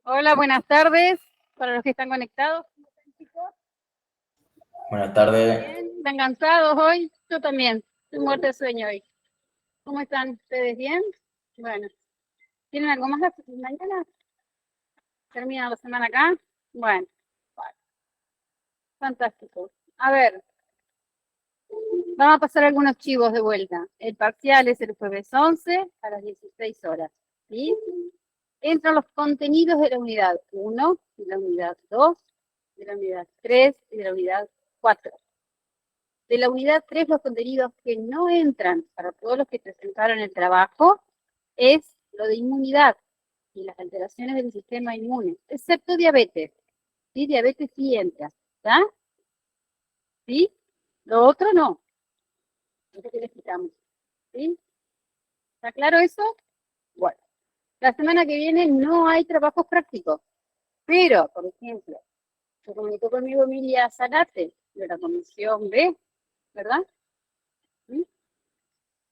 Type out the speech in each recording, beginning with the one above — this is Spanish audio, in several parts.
Hola, buenas tardes para los que están conectados. Buenas tardes. Bien, ¿están cansados hoy? Yo también, estoy muerta de sueño hoy. ¿Cómo están ustedes? ¿Bien? Bueno, ¿tienen algo más mañana? ¿Termina la semana acá? Bueno, fantástico. A ver, vamos a pasar algunos chivos de vuelta. El parcial es el jueves 11 a las 16 horas. ¿Sí? Entran los contenidos de la unidad 1, de la unidad 2, de la unidad 3 y de la unidad 4. De la unidad 3, los contenidos que no entran para todos los que presentaron el trabajo es lo de inmunidad y las alteraciones del sistema inmune, excepto diabetes. ¿Sí? Diabetes sí entra, ¿está? ¿Sí? Lo otro no. Eso que les quitamos. ¿Sí? ¿Está claro eso? Bueno, la semana que viene no hay trabajos prácticos, pero, por ejemplo, se comunicó conmigo Emilia Zanate, de la Comisión B, ¿verdad? ¿Sí?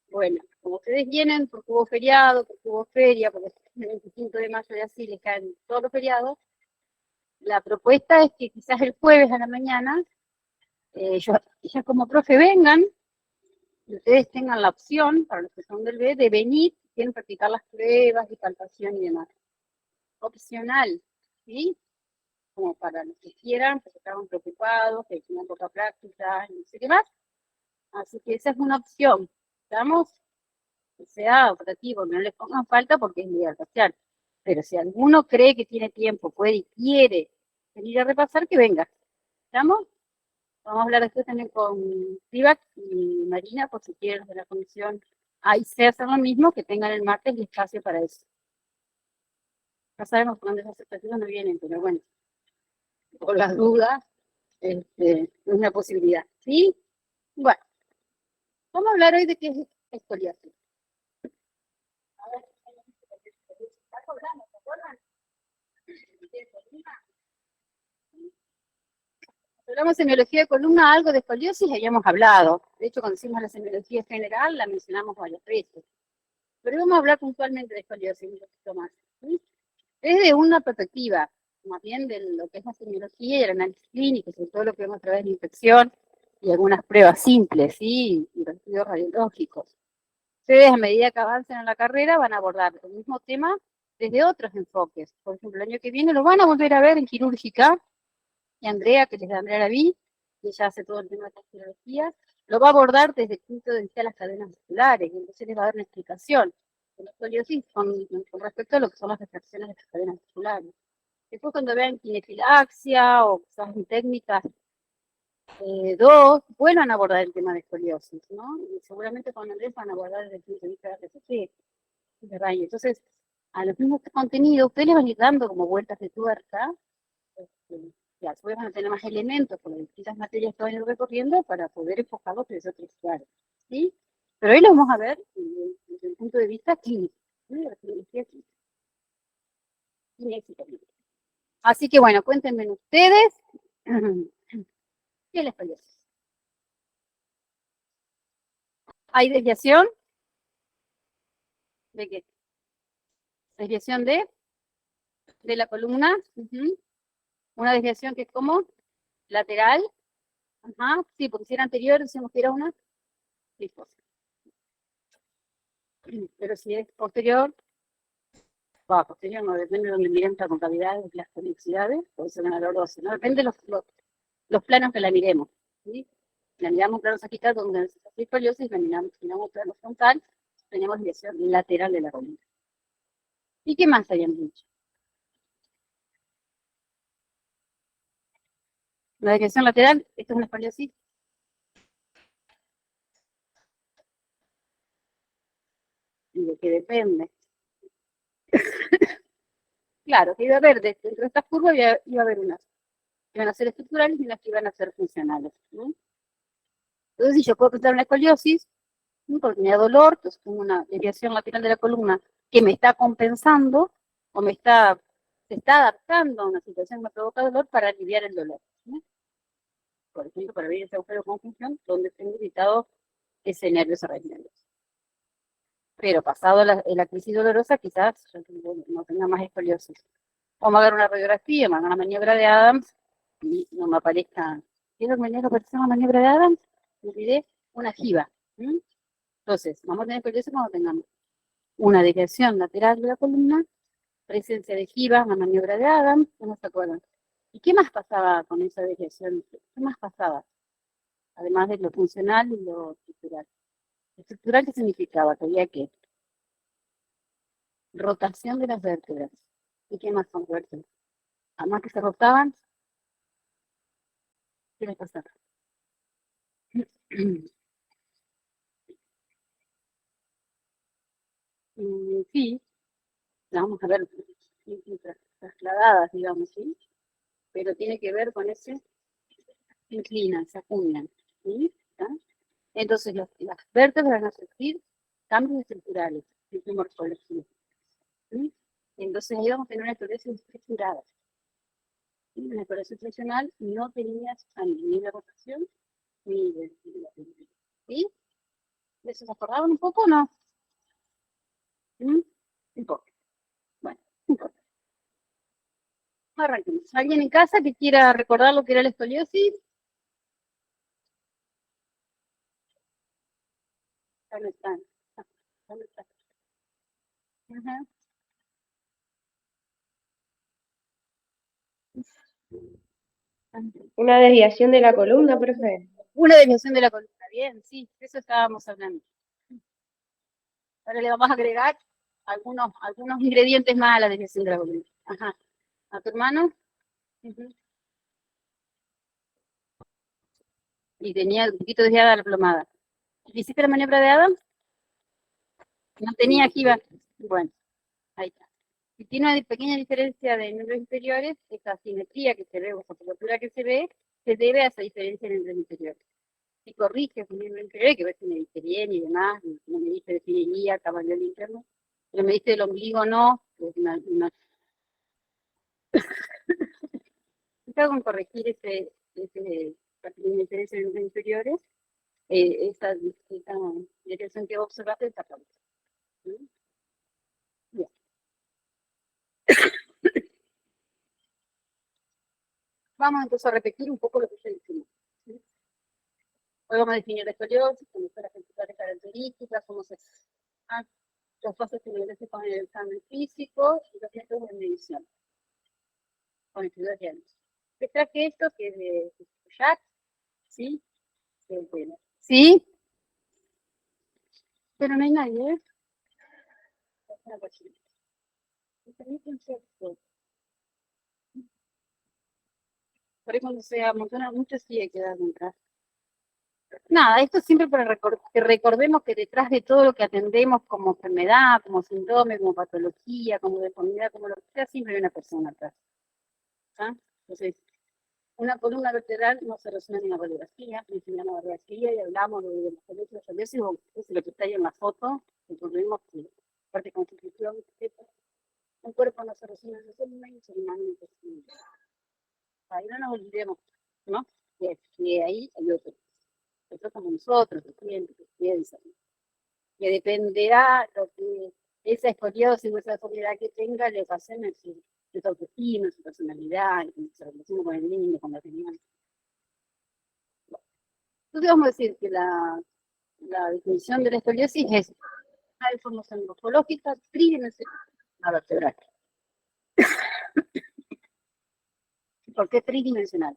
Bueno, como ustedes vienen porque hubo feriado, porque hubo feria, porque el 25 de mayo y así les caen todos los feriados, la propuesta es que quizás el jueves a la mañana, ya como profe vengan, y ustedes tengan la opción, para los que son del B, de venir, quieren practicar las pruebas de palpación y demás. Opcional, ¿sí? Como para los que quieran, que estaban preocupados, que tienen poca práctica, y no sé qué más. Así que esa es una opción. ¿Estamos? Que sea operativo, que no les pongan falta porque es día parcial. Pero si alguno cree que tiene tiempo, puede y quiere venir a repasar, que venga. ¿Estamos? Vamos a hablar después también con Privac y Marina, por si quieren de la comisión. Ahí se hacen lo mismo, que tengan el martes el espacio para eso. No sabemos cuándo esas expectativas no vienen, pero bueno, por las dudas, es una posibilidad. ¿Sí? Bueno, vamos a hablar hoy de qué es escoliasis. A ver, ¿está colgando? ¿Se acuerdan? Hablamos de semiología de columna, algo de escoliosis habíamos hablado. De hecho, cuando hicimos la semiología general, la mencionamos varias veces. Pero vamos a hablar puntualmente de escoliosis un poquito más. ¿Sí? Desde una perspectiva, más bien de lo que es la semiología y el análisis clínico, sobre todo lo que vemos a través de la infección y algunas pruebas simples, ¿sí? Y los estudios radiológicos. Ustedes, a medida que avancen en la carrera, van a abordar el mismo tema desde otros enfoques. Por ejemplo, el año que viene lo van a volver a ver en quirúrgica, y Andrea, que es de Andrea Laví, que ella hace todo el tema de la cirugía, lo va a abordar desde el punto de vista de las cadenas musculares, y entonces les va a dar una explicación de la escoliosis con respecto a lo que son las afecciones de las cadenas musculares. Después, cuando vean kinefilaxia o cosas técnicas 2, vuelvan a abordar el tema de escoliosis, ¿no? Y seguramente con Andrés van a abordar desde el punto de vista de RCT, ¿verdad? Y entonces, a los mismos contenidos, ustedes les van a ir dando como vueltas de tuerca, ya después van a tener más elementos con las distintas materias que van a ir recorriendo para poder enfocarlos desde otros lugares, ¿sí? Pero hoy lo vamos a ver desde el punto de vista clínico, ¿sí? De la clínica clínica. Así que bueno, cuéntenme ustedes, ¿qué les parece? ¿Hay desviación? ¿De qué? ¿Desviación de la columna? Una desviación que es como lateral. Ajá, sí, porque si era anterior, decimos que era una disfosia. Pero si es posterior, posterior no, depende de donde miren la concavidad de las conexidades, puede ser una lordosis, ¿no? Depende de los planos que la miremos, ¿sí? La miramos plano sagital donde es escoliosis, la miramos plano frontal, tenemos desviación lateral de la columna. ¿Y qué más habíamos dicho? La desviación lateral, esto es una escoliosis. Y de qué depende. Claro, que iba a haber dentro de estas curvas iba a haber unas que iban a ser estructurales y unas que iban a ser funcionales, ¿no? Entonces, si yo puedo pensar una escoliosis, porque me da dolor, entonces tengo una desviación lateral de la columna que me está compensando o me está se está adaptando a una situación que me provoca dolor para aliviar el dolor. ¿Sí? Por ejemplo, para abrir ese agujero con función donde tengo irritado ese nervio sarraceno. Pero pasado la crisis dolorosa, quizás yo no tenga más escoliosis. O me hagan una radiografía, me hagan una maniobra de Adams y no me aparezca. ¿Qué es lo que me aparecer una maniobra de Adams? Me olvidé, una jiba. ¿Mm? Entonces, vamos a tener escoliosis cuando tengamos una desviación lateral de la columna, presencia de jiba, una maniobra de Adams, ¿no se acuerdan? ¿Y qué más pasaba con esa desviación? ¿Qué más pasaba? Además de lo funcional y lo estructural. ¿Estructural qué significaba? Que había que rotación de las vértebras. ¿Y qué más son vértebras? Además que se rotaban, ¿qué les pasaba? Sí, vamos a ver, trasladadas, digamos, ¿sí? Pero tiene que ver con ese inclinan, se acuñan, ¿sí? ¿Está? Entonces las vértebras van a sufrir cambios estructurales, de morfología, ¿sí? Entonces ahí vamos a tener una esclerosis estructurada. ¿Sí? Una esclerosis funcional no tenía ni de rotación ni de ¿sí? ¿De eso se acordaban un poco o no? ¿Mm? Un poco. Bueno, un poco. Arranquemos. ¿Alguien en casa que quiera recordar lo que era la escoliosis? Ya no están. Ya no están. Ajá. Una desviación de la columna, profe. Una desviación de la columna. Bien, sí, de eso estábamos hablando. Ahora le vamos a agregar algunos ingredientes más a la desviación de la columna. Ajá. ¿A tu hermano? Uh-huh. Y tenía un poquito desviada la plomada. ¿Hiciste la maniobra de Adams? No tenía aquí, va. Bueno, ahí está. Si tiene una pequeña diferencia de miembros inferiores, esa asimetría que se ve, o esa curvatura que se ve, se debe a esa diferencia de miembros inferiores. Si corrige un miembro inferior, que ves que me dice bien y demás, no me dice de fidelía, caballo interno, pero me dice del ombligo no, es una con corregir ese diferencia de miembros inferiores, esta dirección que observaste está claro. ¿Sí? Bien. Vamos entonces a repetir un poco lo que ya dijimos. ¿Sí? Hoy vamos a definir la escoliosis, cómo son las principales características, cómo se los pasos que se con el examen físico y los métodos de medición con estudios diarios. Les traje esto que es de Jack, ¿sí? Bueno. ¿Sí? Pero no hay nadie, ¿eh? Una cocina. Por ahí cuando se amontona mucho sí hay que dar entrar. Nada, esto siempre para que recordemos que detrás de todo lo que atendemos como enfermedad, como síndrome, como patología, como deformidad, como lo que sea, siempre hay una persona atrás. ¿Ah? Entonces, una columna vertebral no se resuelve en una radiografía, ni en una radiografía y hablamos de los colegios de es lo que está ahí en la foto, recordemos que parte de constitución, un cuerpo no se resuelve en columna y un ser humano no se resuelve. Ahí no nos olvidemos, ¿no? Que ahí hay otro. Nosotros como nosotros, los clientes, que piensan. Que dependerá lo que esa escoliosis o esa deformidad que tenga le ocasione su autoestima, su personalidad, su relación con el niño, con la opinión. Entonces vamos a decir que la definición de la escoliosis es una deformación morfológica tridimensional vertebral. ¿Por qué tridimensional?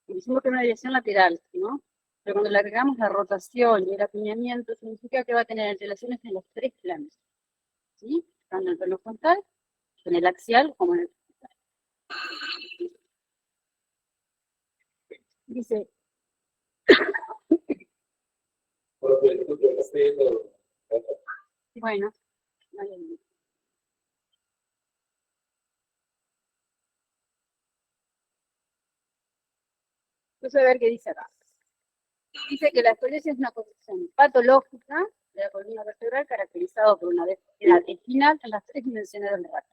Decimos que es una dirección lateral, ¿no? Pero cuando le agregamos la rotación y el apiñamiento, significa que va a tener relaciones en los tres planos, ¿sí? Tanto en el plano frontal, en el axial, como en el frontal. Dice, bueno, entonces a ver qué dice acá. Dice que la escoliosis es una condición patológica de la columna vertebral caracterizado por una deformidad espinal en las 3 dimensiones del rato.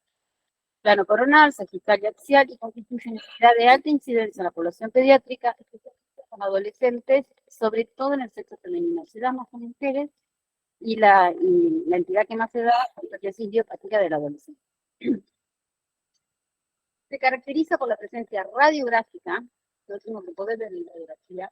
Plano coronal, sagital y axial, y constituye necesidad de alta incidencia en la población pediátrica, especialmente con adolescentes, sobre todo en el sexo femenino. Se da más con mujeres y la entidad que más se da es la psoriasis idiopática del adolescente. Se caracteriza por la presencia radiográfica, lo último que podés ver en la radiografía,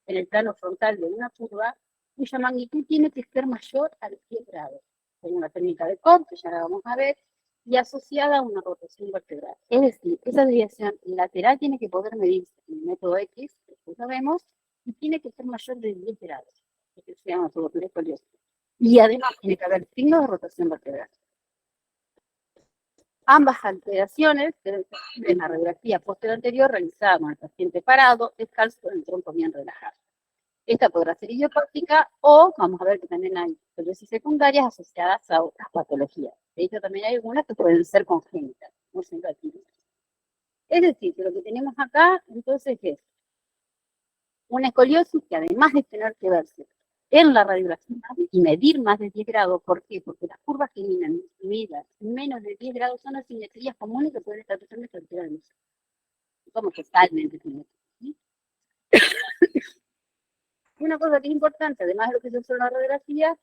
en el plano frontal de una curva, cuya magnitud tiene que ser mayor a 10 grados, según la técnica de Cobb, que ya la vamos a ver, y asociada a una rotación vertebral. Es decir, esa desviación lateral tiene que poder medirse en el método X, que sabemos, y tiene que ser mayor de 10 grados, que se llama curvatura escoliosis. Y además tiene que haber signos de rotación vertebral. Ambas alteraciones deben ser en la radiografía posterior anterior realizada con el paciente parado, descalzo, con el tronco bien relajado. Esta podrá ser idiopática o vamos a ver que también hay escoliosis secundarias asociadas a otras patologías. De hecho, también hay algunas que pueden ser congénitas, no siendo atípicas. Es decir, que lo que tenemos acá, entonces, es una escoliosis que además de tener que verse en la radiografía y medir más de 10 grados, ¿por qué? Porque las curvas que midan menos de 10 grados son asimetrías comunes que pueden estar presentes en cualquiera de nosotros. Somos totalmente simétricos, ¿sí? Una cosa que es importante, además de lo que se observa en la radiografía,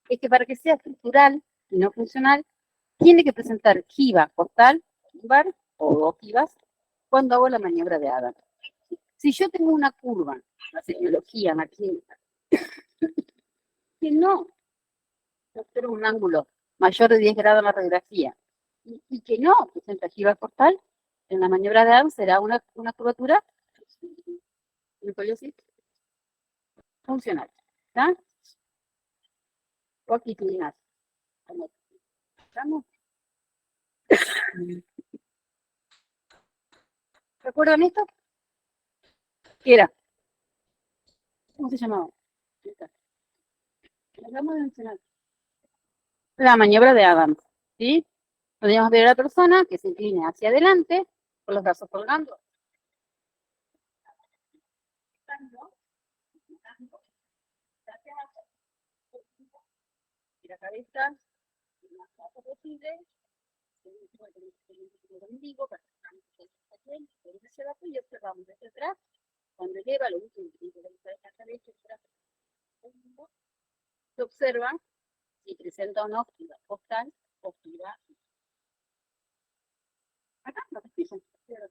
es que para que sea estructural y no funcional, tiene que presentar jiba costal, lumbar o dos jibas cuando hago la maniobra de Adams. Si yo tengo una curva, en la semiología, en la clínica, que no observa un ángulo mayor de 10 grados en la radiografía y que no presenta jiba costal, en la maniobra de Adams será una curvatura funcional, ¿está? Longitudinal. ¿Estamos? ¿Recuerdan esto? ¿Qué era? ¿Cómo se llamaba? Acabamos de mencionar. La maniobra de Adams, ¿sí? Podríamos ver a la persona que se incline hacia adelante, con los brazos colgando. Y la cabeza lo más bajo posible. Y observamos desde atrás, cuando eleva lo último que tiene que la cabeza, se observa si presenta o no jiba costal o jiba. Acá no te fijan, la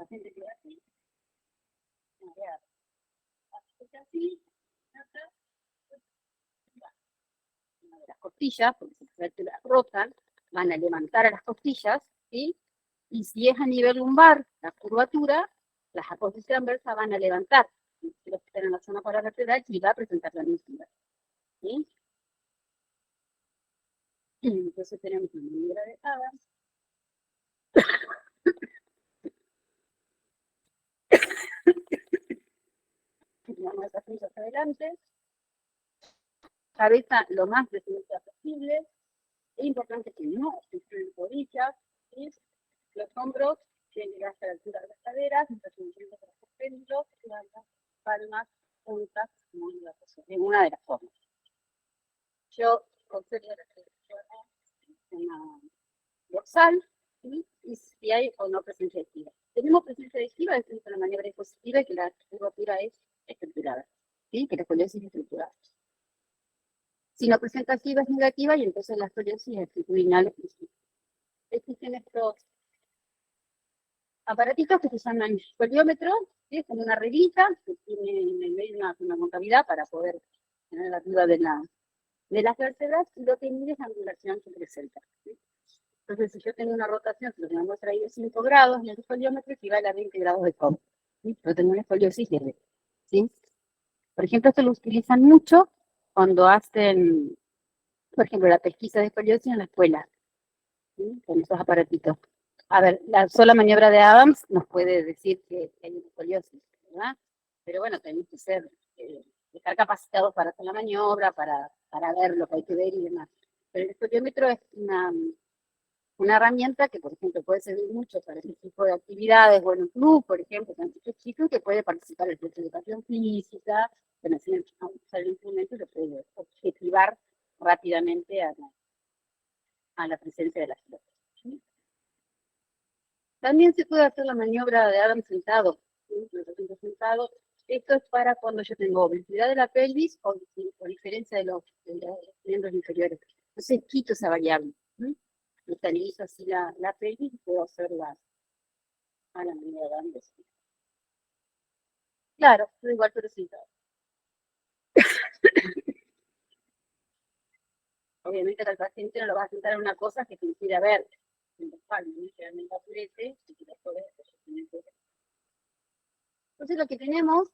gente queda así, así, las costillas, porque si las vértebras rotan, van a levantar a las costillas, ¿sí? Y si es a nivel lumbar, la curvatura, las apófisis transversas van a levantar. Si los que están en la zona paravertebral, y va a presentar la misma. ¿Sí? Entonces tenemos una maniobra de Adams. Tiramos esa frisa hacia adelante. Cabeza lo más definida posible. Es importante que no se estén rodillas. ¿Sí? Los hombros tienen que llegar hasta la altura de las caderas, mientras movimiento de los péndulos, las palmas juntas en una de las formas. Yo considero una dorsal, ¿sí? Y si hay o no presencia activa. Tenemos presencia activa, es la maniobra dispositiva y que la curvatura es estructurada, ¿sí? Que la escoliosis es estructurada. Si no presenta activa es negativa y entonces la escoliosis es actitudinal. Existen estos aparatitos que se llaman escoliómetros, ¿sí? Es como una revista que tiene en el medio una concavidad para poder tener la duda de las vértebras y lo que mide es la angulación que presenta, ¿sí? Entonces, si yo tengo una rotación, que lo que me muestra ahí de 5 grados en el escoliómetro, equivale a 20 grados de Cobb, ¿sí? Yo tengo una escoliosis leve, ¿sí? Por ejemplo, esto lo utilizan mucho cuando hacen, por ejemplo, la pesquisa de escoliosis en la escuela, ¿sí? Con esos aparatitos. A ver, la sola maniobra de Adams nos puede decir que hay una escoliosis, ¿verdad? Pero bueno, tenemos que estar capacitados para hacer la maniobra, para ver lo que hay que ver y demás. Pero el escoliómetro es una herramienta que, por ejemplo, puede servir mucho para este tipo de actividades, o en un club, por ejemplo, con estos chicos que puede participar en el curso de educación física, que enseñan a usar el instrumento y lo puede objetivar rápidamente a la presencia de la pelota. ¿Sí? También se puede hacer la maniobra de Adam sentado, ¿sí? Sentado. Esto es para cuando yo tengo obesidad de la pelvis o diferencia de los miembros inferiores. Entonces quito esa variable. ¿Sí? Estabilizo así la pelvis y puedo hacerla a la manera de Adam. Claro, pero igual pero sentado. Obviamente al paciente no lo va a sentar en una cosa que quisiera ver. Generalmente apurece y después entonces lo que tenemos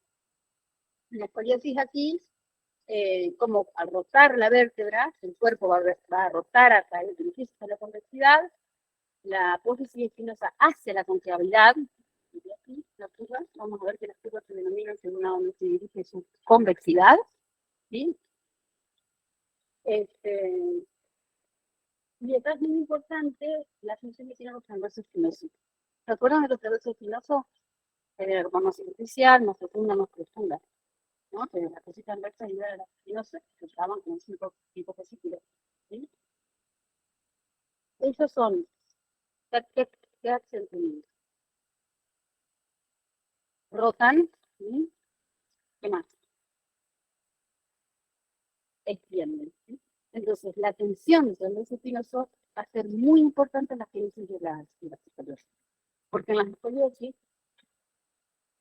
en la escoliosis aquí, como al rotar la vértebra, el cuerpo va a rotar a través del beneficio de la convexidad, la apófisis espinosa hacia la concavidad, y aquí la curva, vamos a ver que las curvas se denominan según a donde se dirige su convexidad, ¿sí? Y acá es muy importante la función que tienen los transversos espinosos. ¿Se acuerdan de los transversos espinosos? Más superficial, más profunda, más profunda. ¿No? Que la cosita inversa y la espinosa se llaman como cinco fascículos. ¿Sí? Esos son, ¿qué hacen? Rotan, ¿sí? ¿Qué más? Extienden. ¿Sí? Entonces, la tensión del transverso espinoso va a ser muy importante en la génesis de las escoliosis. Porque en las escoliosis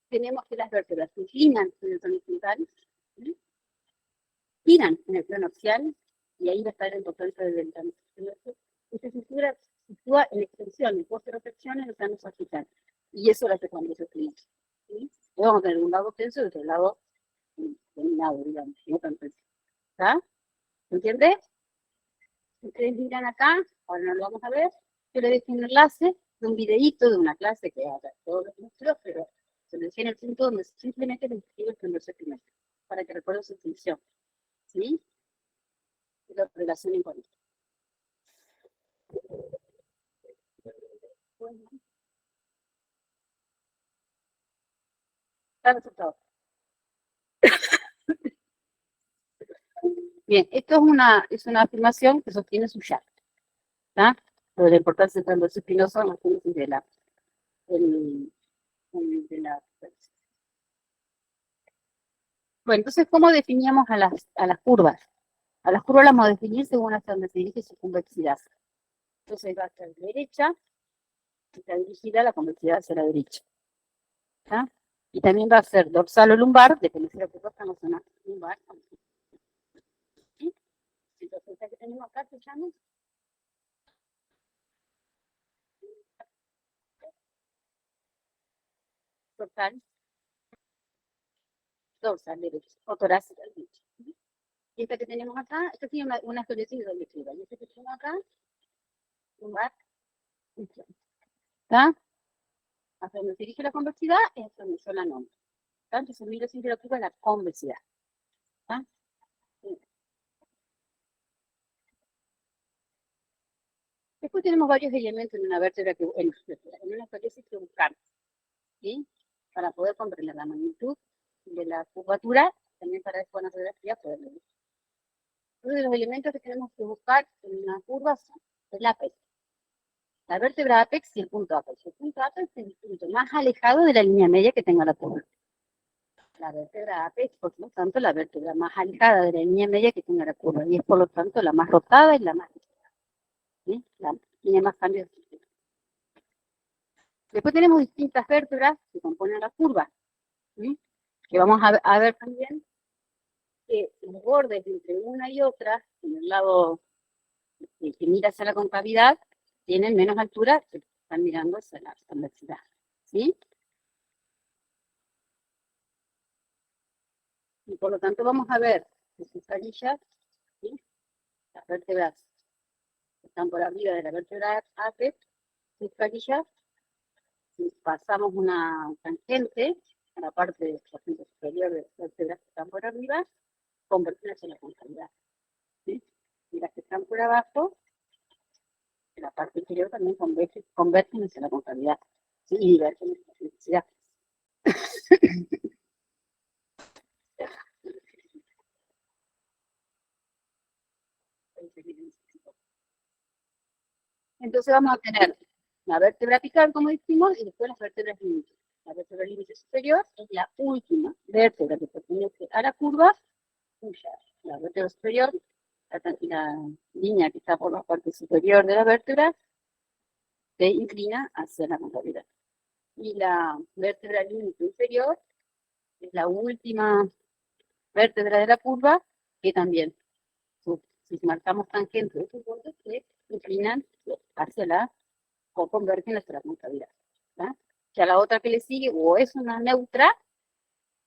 tenemos que las vértebras se inclinan en el tono horizontal, ¿sí? Giran en el plano axial, y ahí va a estar la importancia del ventano. Y se sitúa en extensión, en posteroflexión en el plano sagital. Y eso lo hace cuando se inclina. ¿Sí? Vamos a tener un lado tenso y otro lado dominado, digamos, no tan tenso. ¿Está? ¿Se entiende? Ustedes miran acá, ahora no lo vamos a ver, yo le dejé un enlace de un videíto de una clase que haga todos los músculos, pero se le dejé en el punto donde simplemente les escribo el primer segmento, para que recuerden su función. ¿Sí? Y lo relacionen con esto. Bueno, está resultado. Bien, esto es una afirmación que sostiene su ya. ¿Está? Sobre la importancia del transverso espinoso en la génesis de la, de la. Bueno, entonces, ¿cómo definíamos a las curvas? A las curvas las vamos a definir según hasta donde se dirige su convexidad. Entonces va a ser derecha, está dirigida la convexidad hacia la derecha. ¿Está? Y también va a ser dorsal o lumbar, depende si la curva está en la zona lumbar. ¿Sí? Entonces, esta que tenemos acá se llama dorsal, dorsal derecha, o torácica derecha. Y esta que tenemos acá, esta tiene una escoliosis de doble fibra. Y esta que tenemos acá, lumbar, ¿está? Hasta donde se dirige la convexidad es donde yo la nombro. Entonces, miro siempre lo que es la convexidad. ¿Está? Sí. Después tenemos varios elementos en una vértebra, en una escoliosis que buscamos, ¿sí? Para poder comprender la magnitud de la curvatura, también para después en la radiografía poderlo ver. Entonces, los elementos que tenemos que buscar en una curva son el ápex, la vértebra apex y el punto apex. El punto apex es el punto más alejado de la línea media que tenga la curva. La vértebra apex, por lo tanto, la vértebra más alejada de la línea media que tenga la curva. Y es, por lo tanto, la más rotada y la más ligera. ¿Sí? Tiene más cambios. Después tenemos distintas vértebras que componen la curva. ¿Sí? Que vamos a ver también que los bordes entre una y otra, en el lado que mira hacia la concavidad, tienen menos altura que están mirando hacia la convexidad. ¿Sí? Y por lo tanto vamos a ver que sus carillas, ¿sí? Las vértebras que están por arriba de la vértebra apex, sus carillas, si pasamos una tangente a la parte superior de las vértebras que están por arriba, convertirlas en la concavidad. ¿Sí? Y las que están por abajo, la parte inferior también convergen hacia la concavidad. ¿Sí? Y divergen hacia la felicidad. Entonces vamos a tener la vértebra apical, como dijimos, y después las vértebras límites. La vértebra límite superior es la última vértebra que pertenece a la curva, cuya la vértebra superior, la línea que está por la parte superior de la vértebra, se inclina hacia la concavidad. Y la vértebra límite inferior es la última vértebra de la curva, que también, si marcamos tangentes de estos bordes, se inclinan hacia la, o convergen hacia la concavidad. ¿Tá? Ya la otra que le sigue, o es una neutra,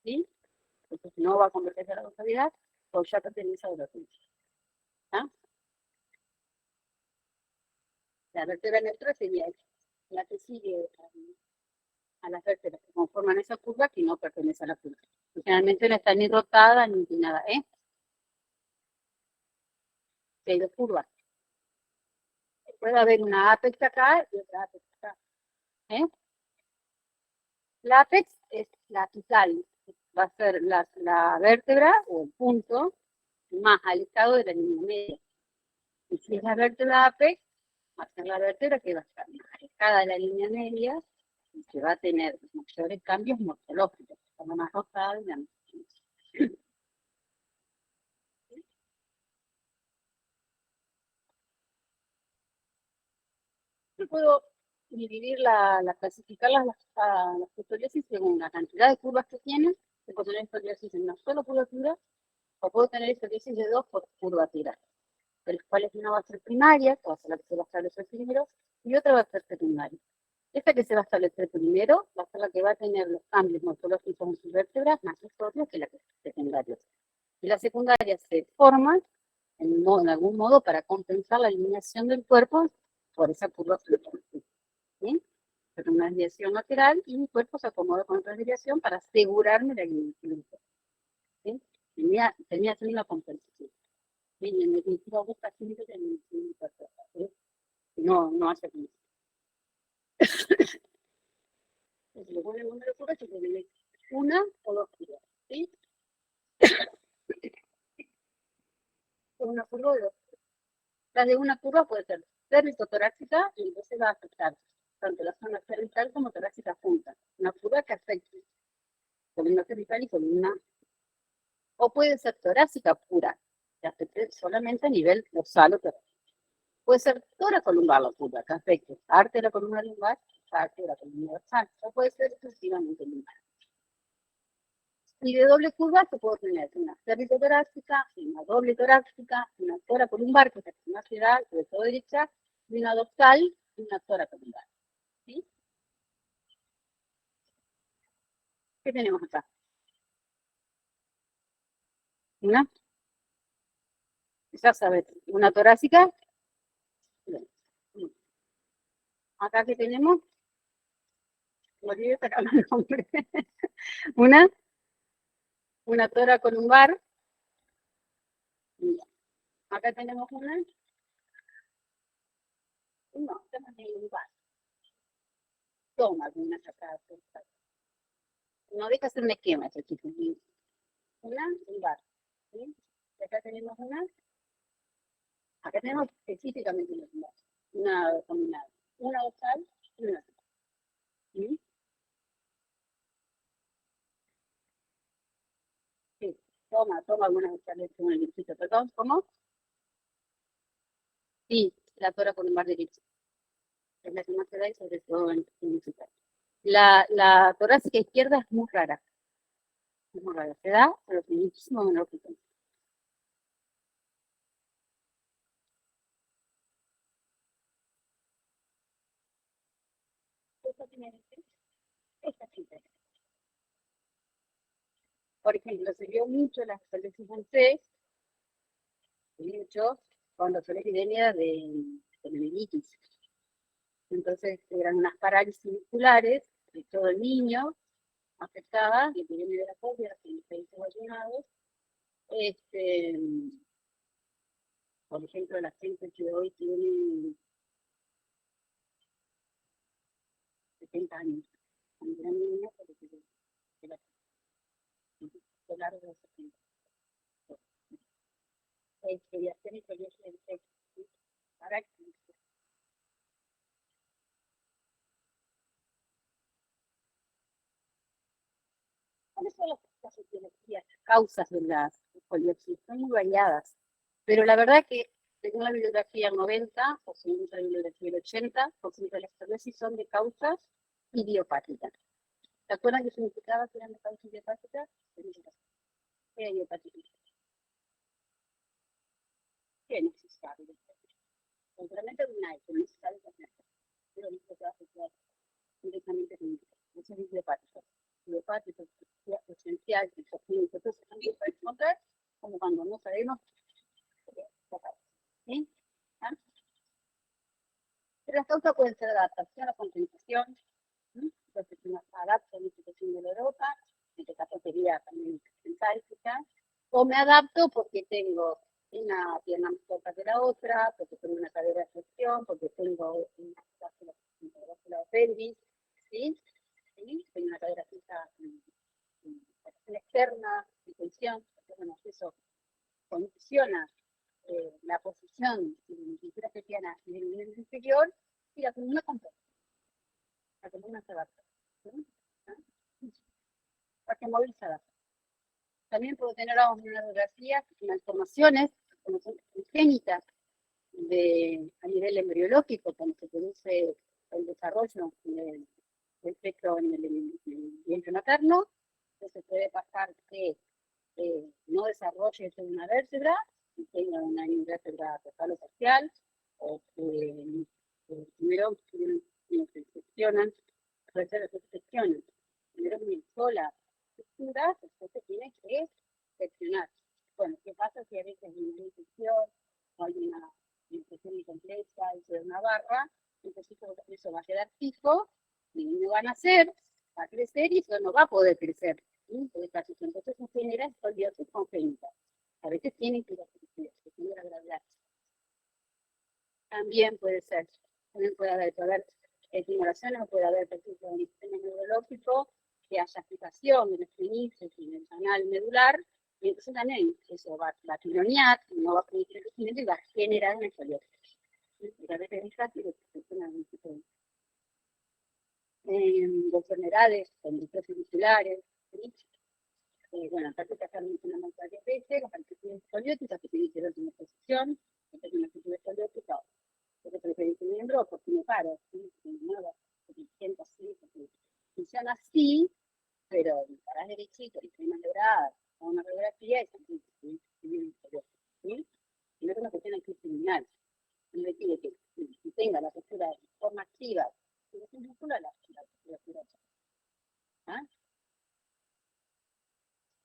¿sí? Entonces no va a converger hacia la concavidad, o ya pertenece a otra función. ¿Tá? La vértebra neutra sería la que sigue a las vértebras que conforman esa curva que no pertenece a la curva. Generalmente no está ni rotada ni inclinada, ¿eh? Que hay dos curvas. Puede haber una apex acá y otra apex acá. ¿Eh? La apex es la apical, va a ser la vértebra o el punto más alejado de la línea media. Y si es la vértebra apex, va a ser la vértebra que va a estar más alejada de la línea media y que va a tener mayores cambios morfológicos, como más rosada y la más. Yo puedo dividir clasificar las escoliosis según la cantidad de curvas que tienen. Se puede tener escoliosis en una sola curvatura o puedo tener escoliosis de dos curvaturas, de las cuales una va a ser primaria, que va a ser la que se va a establecer primero, y otra va a ser secundaria. Esta que se va a establecer primero va a ser la que va a tener los cambios morfológicos en sus vértebras más notorios que la que es secundaria. Y la secundaria se forma en algún modo para compensar la eliminación del cuerpo por esa curva flotante. ¿Sí? Pero una desviación lateral y mi cuerpo se acomoda con otra desviación para asegurarme la eliminación del cuerpo. ¿Sí? Tenía siendo una compensación. ¿Sí? Y en definitiva busca siempre la eliminación del cuerpo. ¿Sí? No hace como. Si le ponen el número de curvas, se tiene una o dos curvas. ¿Sí? Una curva o dos. La de una curva puede ser cervicotorácica y entonces va a afectar tanto la zona cervical como torácica junta. Una curva que afecte columna cervical y columna, o puede ser torácica pura, que afecte solamente a nivel dorsal o torácico. Puede ser toracolumbar la curva, que afecte parte de la columna lumbar, parte de la columna dorsal, o puede ser exclusivamente lumbar. Y de doble curva se puede tener una cervicotorácica, una doble torácica, una toracolumbar, que es la más lateral, sobre todo derecha, y una dorsal y una toracolumbar. ¿Sí? ¿Qué tenemos acá? Una, ya sabes, una torácica. Acá que tenemos, volví a sacar el nombre. Una toracolumbar. Acá tenemos una. No, esta no es lumbar. Toma algunas acá. No deja hacer un esquema, este chico. Una lumbar. ¿Sí? Y acá tenemos una. Acá tenemos específicamente una lumbar. Una combinada. Una dorsal y una. ¿Sí? Sí. Toma algunas dorsales con el librito. Perdón, ¿cómo? Sí, la toracolumbar derecha. Es la que más se da y sobre todo en musical. La torácica izquierda es muy rara. Es muy rara. Se da, pero con muchísimo menor frecuencia. Esta cita. Por ejemplo, se vio mucho las escoliosis en C, mucho cuando fue la epidemia de meningitis. Entonces eran unas parálisis musculares de todo el niño afectada, la epidemia de la COVID, en los países vacunados. Por ejemplo, la gente que hoy tiene 70 años. Cuando era niña, porque era largo de 70. Quería hacer el colegio del texto, ¿sí? Para que ¿cuáles son las etiologías, las causas de la escoliosis? Son muy variadas, pero la verdad que según la bibliografía 90, o según la bibliografía 80% de las escoliosis son de causas idiopáticas. ¿Se acuerdan que significaba que eran de causas idiopáticas? ¿Qué era idiopática? ¿Qué no se sabe? Seguramente una hay, pero no se sabe qué es. Pero no se puede asociar directamente con eso es idiopático. Idiopático, esencial, exogenómico, entonces también puede encontrar como cuando no sabemos ¿sí? ¿Ah? Pero las causas pueden ser adaptación o compensación, ¿sí? Entonces uno se adapta a una situación dolorosa, en este caso sería también sálfica, o me adapto porque tengo una pierna más corta que la otra, porque tengo una cadera de flexión, porque tengo una pelvis, ¿sí? ¿Sí? Tengo una cadera fija externa, de tensión, porque bueno, eso condiciona la posición de la cintura pequeña en el nivel inferior y la columna completa. La columna se adapta. ¿Sí? Parte móvil se adapta. También puedo tener una radiografía, malformaciones, como son congénitas a nivel embriológico, cuando se produce el desarrollo del feto en el vientre materno. Entonces puede pasar que no desarrolle una vértebra, y tenga una vértebra total o parcial, o que primero se seccionan, se seccionan, primero una sola estructura, después se tiene que seccionar. Bueno, ¿qué pasa si a veces hay una infección o hay una infección incompleja y de una barra? Entonces eso va a quedar fijo, y no van a hacer, va a crecer y eso no va a poder crecer. Entonces se genera escoliosis congénita. A veces tienen que ir a cirugía, se genera gravedad. También puede ser, también puede haber estimulaciones, o puede haber, por ejemplo, un sistema neurológico, que haya fijación en los índices y en el canal medular, y entonces también eso va a tironear, no va a producir crecimiento y va a generar una escoliosis. Y a veces es fácil que se funciona algún tipo de enfermedades, con distrofias musculares, ¿sí? Bueno, aparte de acá mencionamos varias veces, las altitudes escolióticas que tienen que ver con la posición, que es una actitud escoliótica, porque preferís un miembro o porque me paro, ¿sí? No, siento así, porque funciona así, pero parás derechito y estoy maniobrada, con una radiografía y también ¿sí? Y no es una cuestión actitudinal, no requiere que tenga la postura de forma activa, sino que muscula la postura. ¿Ah?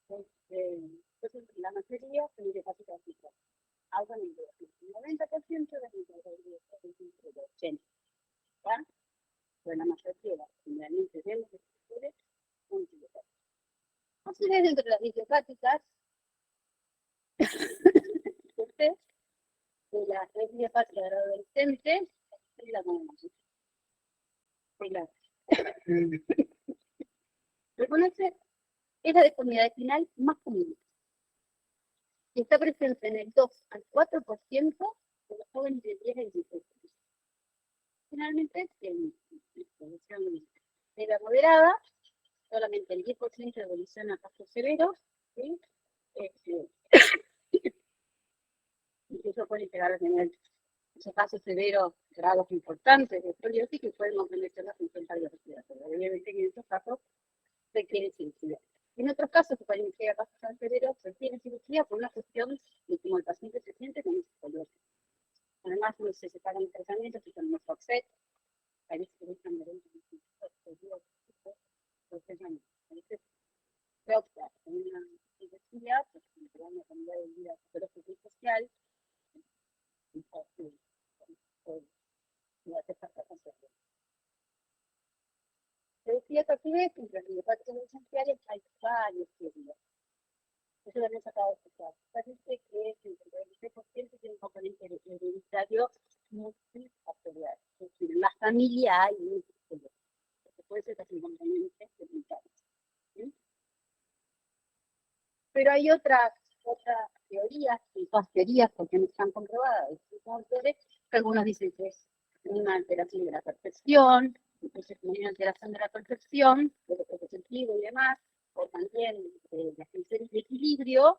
Entonces, la mayoría son idiopáticas fijas. Algo en el 90% de los 80. ¿Va? Pero la mayoría, generalmente, de los estudios son idiopáticas. Así que dentro de las idiopáticas, de las tres idiopáticas del adolescente, es la conocemos. Reconoce es la deformidad espinal más común. Y está presente en el 2 al 4% de los jóvenes de 10 a 16 años. Finalmente, en población de la moderada, solamente el 10% evoluciona a casos severos, ¿sí? Incluso pueden llegar a tener esos casos severos, grados importantes de escoliosis que pueden comprometer la función cardiorrespiratoria. Obviamente que en estos casos requiere cirugía. En otros casos, que pueden llegar a casos tan severos, requieren cirugía por una cuestión de cómo el paciente se siente con escoliosis. Además, no se separan los tratamientos, que son los offset, a veces se dejan de ver a veces se opta por una cirugía, porque se da una calidad de vida psicológica y social, se decía que aquí ves que entre los idiopáticos esenciales hay varios teorías. Eso también se acaba de escuchar. Parece que el 23% tiene un componente hereditario multifactorial. Es decir, en la familia hay multifactorial. Pero hay otras teorías, y todas teorías porque no están comprobadas, distintos autores, que algunos dicen que es una alteración de la percepción, entonces como hay una alteración de la percepción, de lo perceptivo y demás, o también las funciones de equilibrio,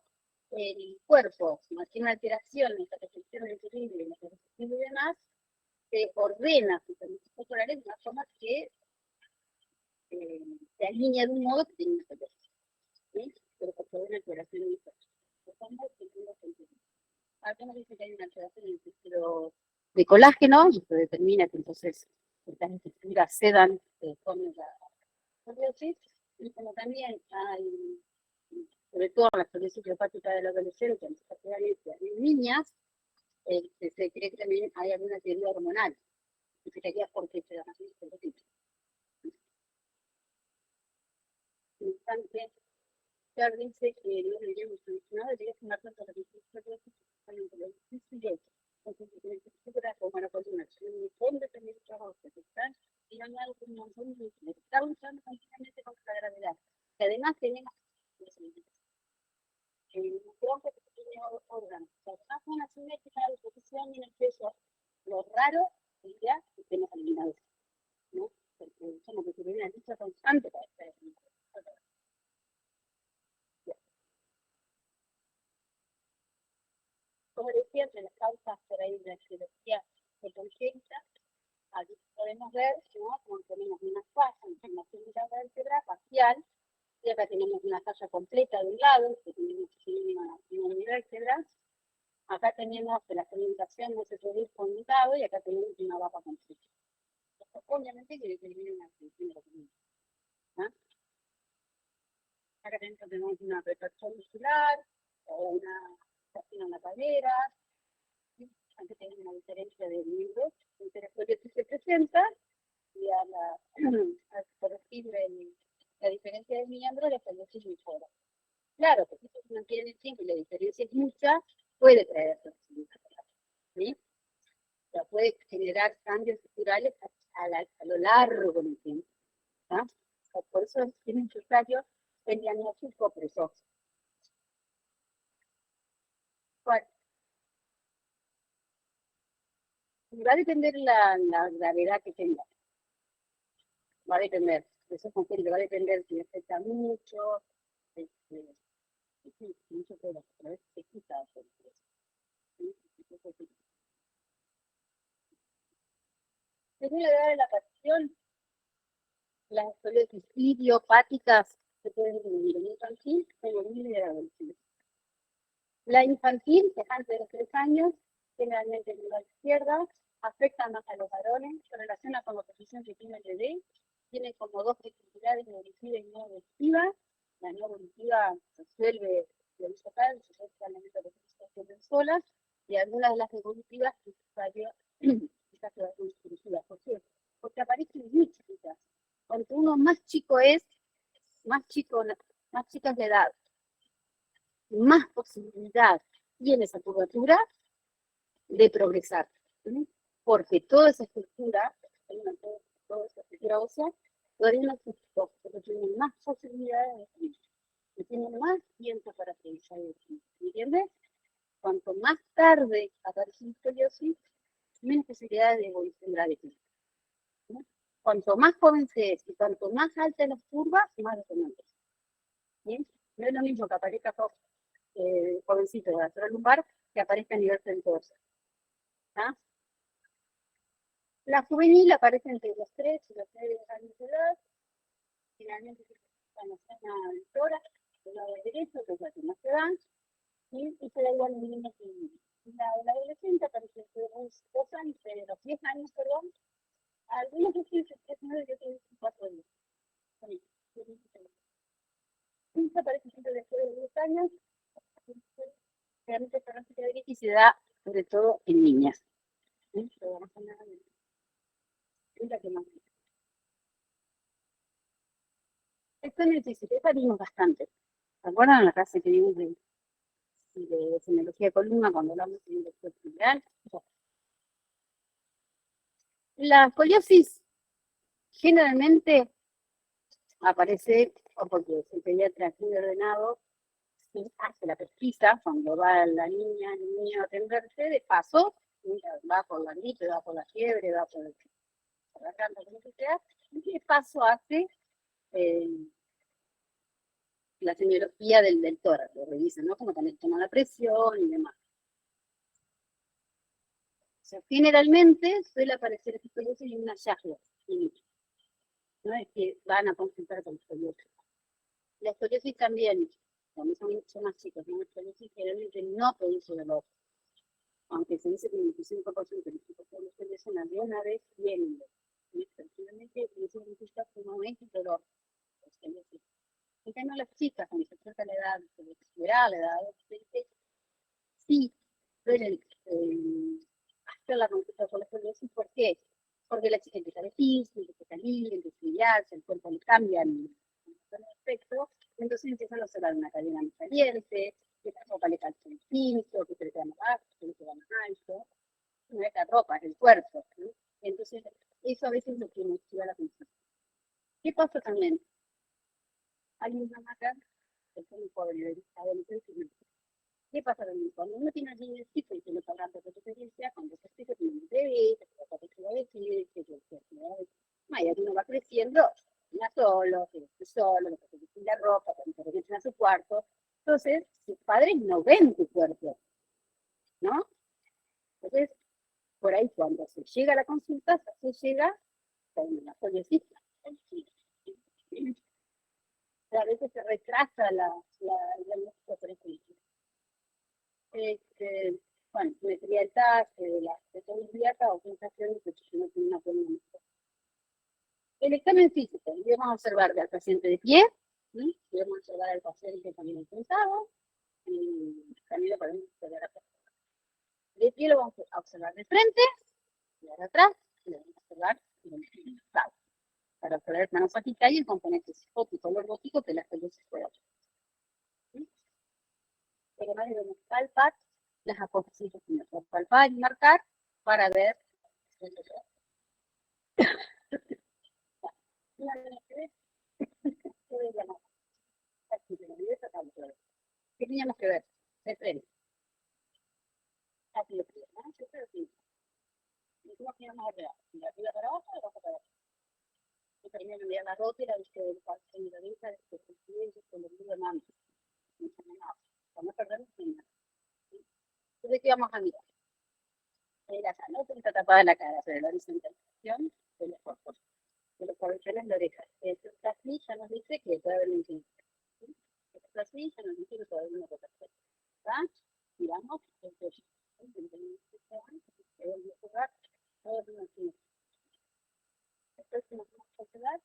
el cuerpo, como tiene una alteración en esta percepción del equilibrio, en la percepción y demás, se ordena sus servicios corporales de una forma que se alinea de un modo que tiene una alteración, ¿sí? Pero por favor, una alteración de acá nos dice que hay una alteración en el tejido de colágeno, y esto determina que entonces estas estructuras cedan con la escoliosis, y como también hay, sobre todo en la escoliosis idiopática del adolescente, en niñas, se cree que también hay alguna teoría hormonal, que sería porque se da así, no obstante, Claro, dice que no deberíamos solucionar, debería ser una planta de como la columna, un fondo también de trabajo que están tirando algo como un montón de está luchando continuamente contra la gravedad. Que además tenemos el tronco que tiene órganos, o sea, más una simétrica de posición y en el peso, lo raro sería que estemos eliminados, ¿no? Porque somos que tienen una lucha constante para estar eliminados. Como decía, entre las causas por ahí de la cirugía congénita, aquí podemos ver, ¿no? Como tenemos una falla en formación de la vértebra facial, y acá tenemos una falla completa de un lado, que tenemos una vértebra, acá tenemos la segmentación de ese producto con un lado, y acá tenemos una vaca completa. Obviamente que determina una función de la comunidad, ¿no? Acá tenemos una retracción muscular, o una en la cadera, antes tenemos una diferencia de miembros entre la escoliosis se presenta y al corregir la diferencia de miembros, la escoliosis mejora. Claro, porque si se mantiene en el tiempo y la diferencia es mucha, puede traer torsión, ¿sí? O sea, puede generar cambios estructurales a lo largo del tiempo, ¿no? Por eso es necesario el diagnóstico precoz. Bueno, va a depender la gravedad que tenga. Va a depender. Eso es confirmo, va a depender si afecta mucho, mucho pero a veces se quita. Según la edad de la aparición, las escoliosis idiopáticas se pueden dividir en infantil, juvenil y adolescente. La infantil, que es antes de los 3 años, generalmente en la izquierda, afecta más a los varones, se relaciona con la posición que tiene el bebé, tiene como dos actividades, evolutiva y no evolutiva. La no evolutiva resuelve lo local, se resuelve la de solas, y algunas de las evolutivas quizás se va a construir. ¿Por qué? Porque aparecen muy chiquitas. Cuanto uno más chico es, más chicas de edad, más posibilidad tiene esa curvatura de progresar, ¿sí? Porque toda esa estructura, toda esa estructura ósea, todavía no existió, pero tiene más posibilidades de vivir, y tiene más tiempo para pensar, ¿entiendes? Cuanto más tarde aparece la escoliosis, menos posibilidades de evolución grave tiene, ¿no? Cuanto más joven se es y cuanto más alta las curvas, más detonantes. ¿Bien? No es lo mismo que aparezca jovencito de la lumbar que aparezca a nivel centroso. ¿Ah? La juvenil aparece entre los 3 y los 9 años de edad. Finalmente se en la zona del tórax, del lado derecho, que es la que más se da, y se da igual en niños y niñas. La adolescente aparece entre los 2 años, de los 10 años, perdón, algunos que tienen 9 y otros 4 años. Esta aparece siempre después de 10 años, realmente y se da sobre todo en niñas. ¿Sí? Esto en el TCT vimos bastante. ¿Se acuerdan la clase que vimos de semiología de columna cuando hablamos de dirección general? La escoliosis generalmente aparece o porque el pediatra es muy ordenado y hace la pesquisa cuando va la niña, el niño a atenderse, de paso, mira, va por la gripe, va por la fiebre, va por la garganta, lo que sea, y de paso hace la semiología del tórax, lo revisan, ¿no? Como también toma la presión y demás. O sea, generalmente suele aparecer escoliosis en un hallazgo clínico. No es que van a consultar con escoliosis. La escoliosis también, cuando son más chicos, ¿no? La escoliosis generalmente no produce dolor. Aunque se dice que el 25% de los chicos con escoliosis alguna vez vienen. Efectivamente, eso significa que no es dolor. En cambio, las chicas, cuando se acerca la edad, la edad adolescente, sí suelen hacer la consulta con la escoliosis. ¿Por qué? Porque la chica empieza a vestirse, empieza a salir, empieza a brillarse, el cuerpo le cambia en el aspecto, entonces empiezan a observar una cadena más caliente, que la ropa le calza el pincho, que se le queda más bajo, que se le queda más alto, no es la ropa, es el cuerpo, ¿no? Entonces, eso a veces es lo que motiva la consulta. ¿Qué pasa también? Hay una marca, que es muy pobre, ¿qué pasa también? Cuando uno tiene allí el chico y tiene hablando de experiencia, cuando ese chico tiene un bebé, que se va a decir, que uno va creciendo, ya solo, que esté solo, que se quite la ropa, que se regresen a su cuarto. Entonces, sus padres no ven tu cuerpo, ¿no? Entonces, por ahí cuando se llega a la consulta, se llega con una solicita. A veces se retrasa la música, por ejemplo. Bueno, simetría del TAC, la sexualidad o sensaciones que no tiene una buena música. El examen físico, y vamos a observar al paciente de pie, y vamos a observar al paciente también sentado, y también lo podemos observar a de pie, lo vamos a observar de frente, y de atrás, y lo vamos a observar de lado, para observar el plano facial y el componente óptico, color gótico que la escoliosis puede hacer. Pero más debemos palpar las apófisis, palpar y marcar para ver. ¿Qué teníamos que ver? De frente. Aquí lo que ¿no? ¿Y cómo quedamos arriba? ¿De arriba para abajo o de abajo para abajo? Y primero mirar la rótula, dice el paso de la derecha, después el siguiente, con el libro de manos. Vamos a perder el final. Entonces, ¿qué vamos a mirar? La no está tapada la cara, pero la horizontalización de los cuerpos, de los cabellos de orejas. Esta así ya nos dice que puede haber un incidente. Esta así ya nos dice que puede haber una cosa. ¿Está? Miramos, entonces, después nos vamos a observar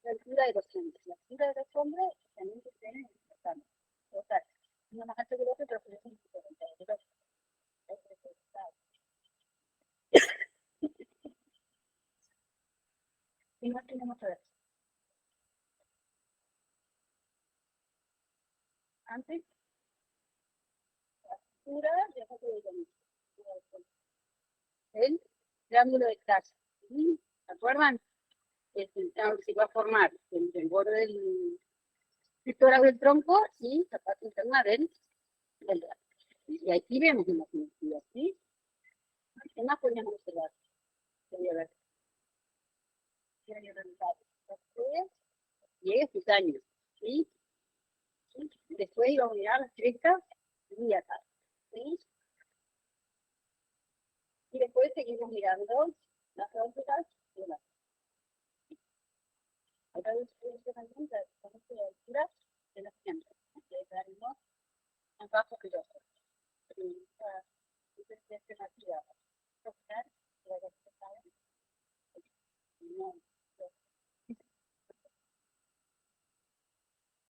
la altura de los hombres. La altura de los hombres también se tiene importante. O sea, uno más alto que el otro, pero por eso es diferente. Y más tenemos que ver. Antes, la altura, ya se el triángulo de Tasha. ¿Se acuerdan? Se va a formar el borde del tórax del tronco y la parte interna del brazo. Y aquí vemos una simetría, ¿sí? ¿Qué más podríamos observar? Voy a ver. Llega cutáneo, ¿sí? Después vamos a mirar las crestas y atrás, ¿sí? Y después seguimos mirando las rótulas y demás. Acá también la altura de las piernas, que es algo más bajo que yo.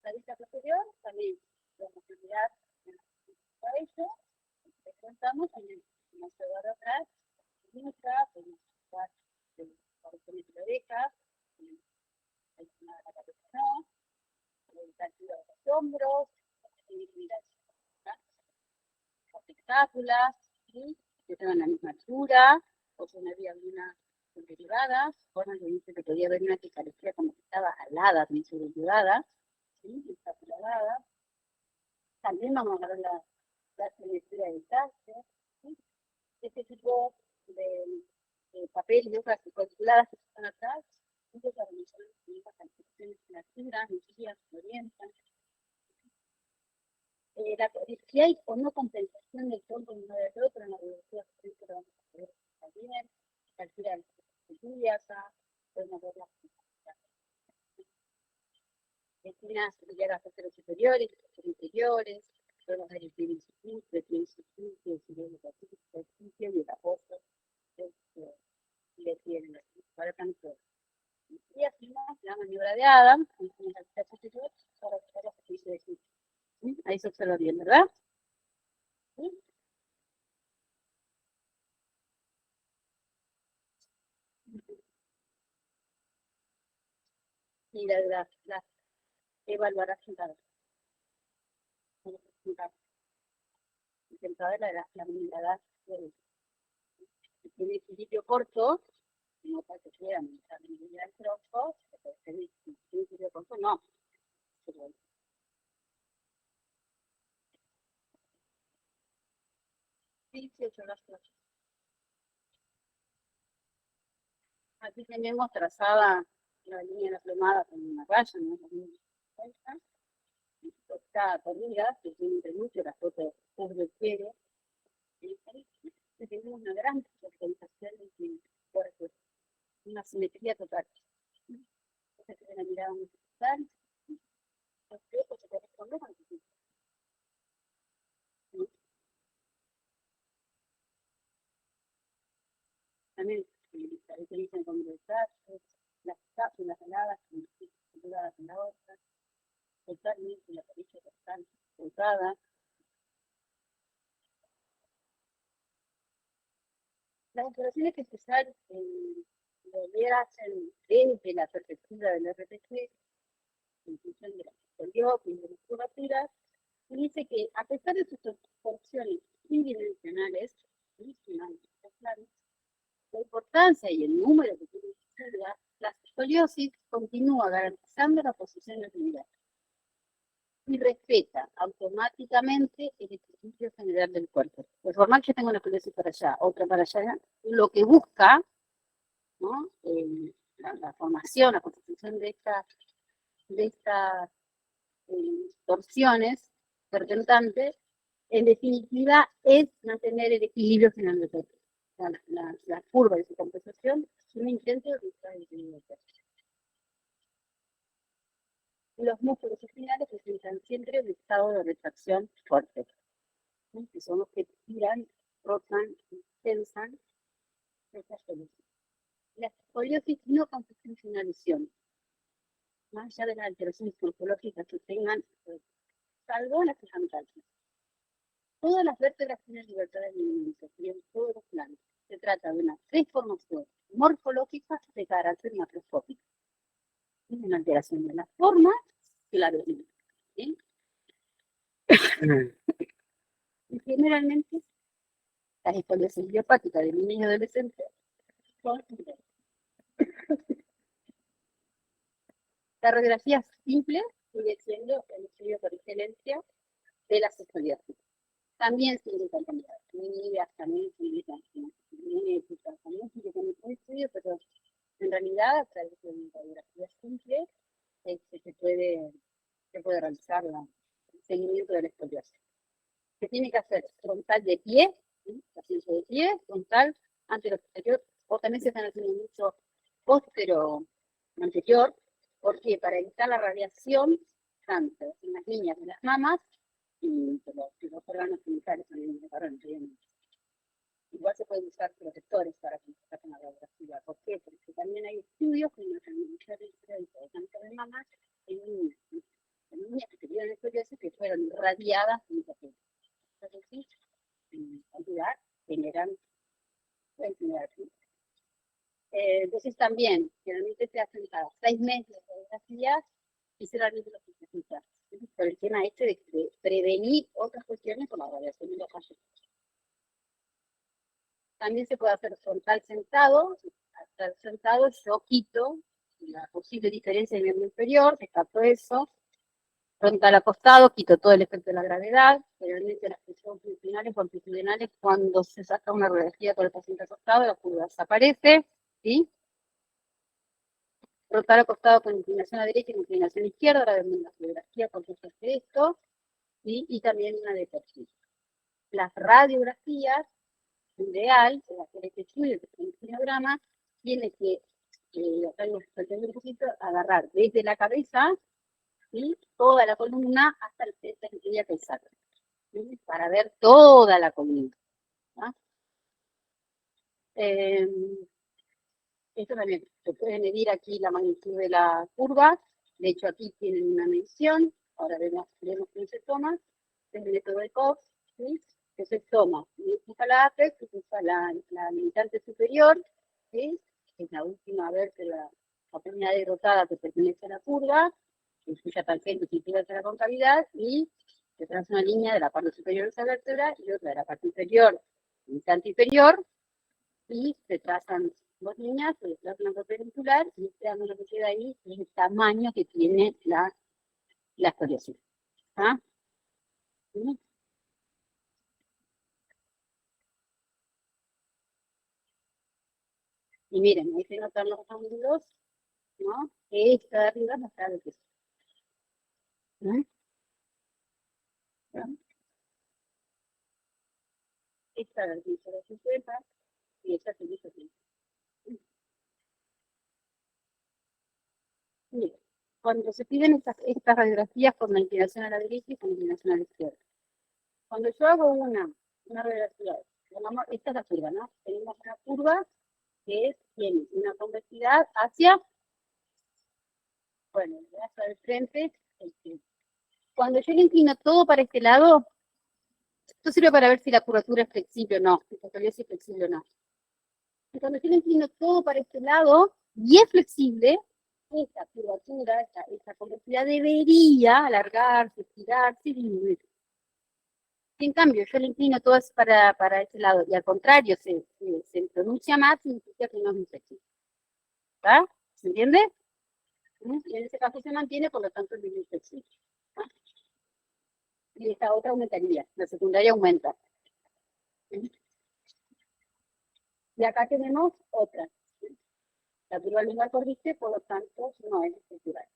La vista posterior también vamos a mirar el cabello, presentamos en el observador atrás, nuestra, podemos observar el cabello de la oreja, la cabeza no, la altura de los hombros, las tentáculas, ¿sí? Que están a la misma altura, o si no había alguna derivada, bueno, yo dice que podía haber una que parecía como que estaba alada, bien sobrelevada, ¿sí? Está alada. También vamos a ver la lectura de detalle. ¿Sí? Este tipo de papel y hojas calculadas que están atrás, junto para realizar las calificaciones financieras, noticias, orientan. Si hay o no compensación del fondo de una de otro en la reducción de la vamos a poder también, calcular las cubiertas, podemos ver las destinas a los superiores, los interiores, podemos ver el primer instituto, el primer instituto, el segundo instituto y el apoyo, y le tienen, para tanto. Y así la maniobra de Adam, para buscar los servicios de equipo. Ahí se observa bien, ¿verdad? ¿Sí? Y la evaluar sentada. Sentada la mirada que tiene equilibrio corto, no para que quieran la mirada del tronco, tiene equilibrio corto, no. Sí, 18 horas. Aquí tenemos trazada la línea de la plomada con una raya, ¿no? Cada corrida, que tiene entre mucho la foto cubre el pelo. Tenemos una gran organización de cuerpos, una simetría total. Esta es la mirada total. Los cuerpos se corresponden a también se utilizan como detalles, las cápsulas aladas, ligadas en la otra, totalmente la pericia total, cortada. Las operaciones que se salen volver a hacer desde la perspectiva del RPG, en función de la historia y de las curvaturas, dice que a pesar de sus proporciones bidimensionales, la importancia y el número que tiene la escoliosis continúa garantizando la posición del nivel y respeta automáticamente el equilibrio general del cuerpo. Por formar que tengo una escoliosis para allá, otra para allá, lo que busca, ¿no? La formación, la constitución de estas torsiones pertentantes, en definitiva, es mantener el equilibrio general del cuerpo. La curva de su compensación es un intento de buscar el equilibrio del cuerpo. Los músculos espinales presentan siempre un estado de retracción fuerte, ¿sí? Que son los que tiran, rotan, tensan esta escoliosis. La escoliosis no constituye una lesión, más allá de las alteraciones morfológicas que tengan, salvo las frontalgias. Todas las vértebras tienen libertad de movimiento y en todos los planos. Se trata de una transformación morfológica de carácter macroscópico. Es una alteración de la forma y la velocidad. ¿Sí? Y generalmente, las escoliosis idiopáticas de niños y adolescentes son la radiografía simple sigue siendo el estudio por excelencia de las escoliosis. También se indican medidas, también se indican genéticas, también se indican un estudio, pero en realidad a través de una radiografía simple se puede realizar el seguimiento de la escoliosis. Se tiene que hacer frontal de pie, ¿sí? Paciente de pie, frontal, anterior, posterior, o también se están haciendo mucho postero anterior, porque para evitar la radiación, tanto en las líneas de las mamas y de los órganos genitales también de varón. Igual se pueden usar protectores para que se saquen la radiografía. ¿Por qué? Porque también hay estudios que nos han dicho de cáncer de mama en niñas que tuvieron escoliosis que fueron irradiadas en papel. Entonces, sí, en cantidad generan, pueden generar. Entonces también, generalmente se hacen cada 6 meses de radiografías y se realmente lo que se necesita. Por el tema este de prevenir otras cuestiones como la radiación y los rayos. También se puede hacer frontal sentado. Al sentado yo quito la posible diferencia del miembro inferior, descarto eso, Frontal acostado, quito todo el efecto de la gravedad, generalmente las que son funcionales o amplitudinales, cuando se saca una radiografía con el paciente acostado, la curva desaparece, ¿sí? Frontal acostado con inclinación a derecha y inclinación a izquierda, ahora vemos la radiografía porque se hace esto, ¿sí? Y también una de perfil. Las radiografías, ideal, el hacer este estudio, que es un cinograma, tiene que, acá nos pretende un poquito, agarrar desde la cabeza, ¿sí? Toda la columna hasta el centro que el sacro, ¿sí? Para ver toda la columna, ¿no? Esto también se puede medir aquí la magnitud de la curva. De hecho, aquí tienen una medición. Ahora vemos cómo se toma. Es el método de Cox, ¿sí? Que se toma. Usa la apex, usa la limitante superior, ¿sí? Que es la última vértebra, la primera derrotada que pertenece a la curva, cuya tangente sitúa hacia la concavidad, y se traza una línea de la parte superior de esa vértebra y otra de la parte inferior, limitante inferior, y se trazan dos líneas, se traza una perpendicular, y este ángulo que queda ahí es el tamaño que tiene la escoriación. ¿Ah? ¿Sí? Y miren, ahí se notan los ángulos, ¿no? Esta de arriba es la clave que es. ¿No? Esta es la 50 y esta es la 50. Miren, cuando se piden estas radiografías con la inclinación a la derecha y con la inclinación a la izquierda. Cuando yo hago una radiografía, esta es la curva, ¿no? Tenemos una curva que tiene una convexidad hacia, bueno, hacia el frente. Cuando yo le inclino todo para este lado, esto sirve para ver si la curvatura es flexible o no, si la escoliosis es flexible o no. Y cuando yo le inclino todo para este lado y es flexible, esta curvatura, esta convexidad debería alargarse, estirarse y disminuir. Si en cambio yo le inclino todo para ese lado y al contrario se pronuncia más, significa que no es muy flexible. ¿Está? ¿Se entiende? Y en ese caso se mantiene, por lo tanto es muy flexible. ¿Ah? Y esta otra aumentaría, la secundaria aumenta. Y acá tenemos otra. La curva lumbar corrige, por lo tanto no es estructural.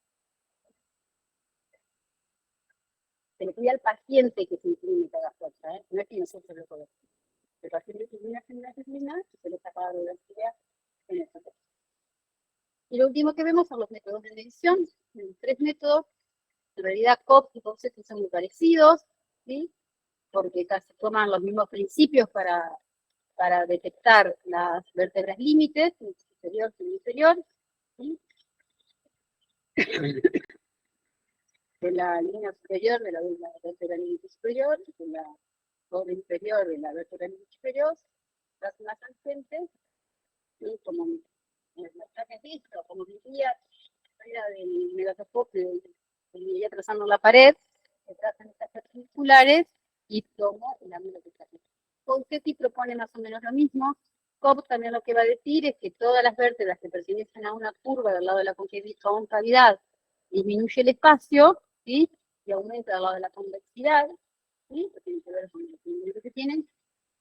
Se le pide al paciente que se incline cada fuerza, ¿eh? No es que nosotros lo podemos. El paciente inclina, se le está pagando la actividad en esta cosa. Y lo último que vemos son los métodos de medición. Tenemos tres métodos. En realidad, COP y COPSET son muy parecidos, ¿sí? Porque casi toman los mismos principios para detectar las vértebras límites, superior y inferior, ¿sí? De la línea superior de la vértebra límite superior, de la borde inferior de la vértebra límite superior, tras una tangente, y como el mensaje visto, como diría, fuera del megascopio, ya trazando la pared, se trazan estas perpendiculares y tomo el ángulo que está aquí. Concetti propone más o menos lo mismo. Cobb también lo que va a decir es que todas las vértebras que pertenecen a una curva del lado de la concavidad disminuye el espacio, ¿sí? Y aumenta del lado de la convexidad, ¿sí? Que tiene que ver con el equilibrio que tienen.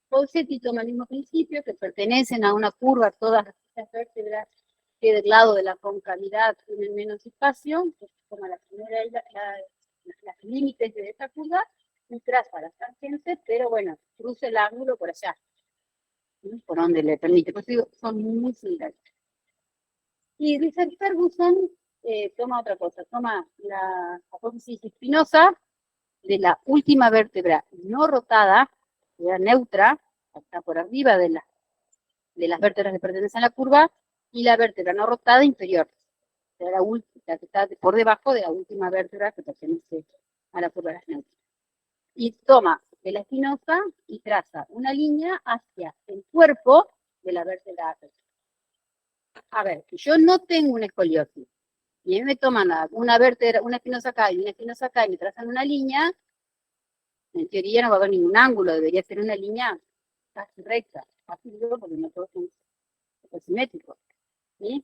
Concetti toma el mismo principio, que pertenecen a una curva todas las vértebras que del lado de la concavidad tienen menos espacio, toma la primera las límites de esa curva y traza las tangentes, pero bueno, cruza el ángulo por allá, ¿sí? Por donde le permite. Pues digo, son muy similares. Y Richard Ferguson toma otra cosa, toma la apófisis espinosa de la última vértebra no rotada, que neutra, está por arriba de las vértebras que pertenecen a la curva, y la vértebra no rotada inferior, la que está por debajo de la última vértebra que pertenece a la curva de las neutras. Y toma de la espinosa y traza una línea hacia el cuerpo de la vértebra apex. A ver, yo no tengo una escoliosis, y a mí me toman una vértebra, una espinosa acá y una espinosa acá, y me trazan una línea, en teoría no va a haber ningún ángulo, debería ser una línea casi recta, casi duro, porque no todos son simétricos, ¿sí?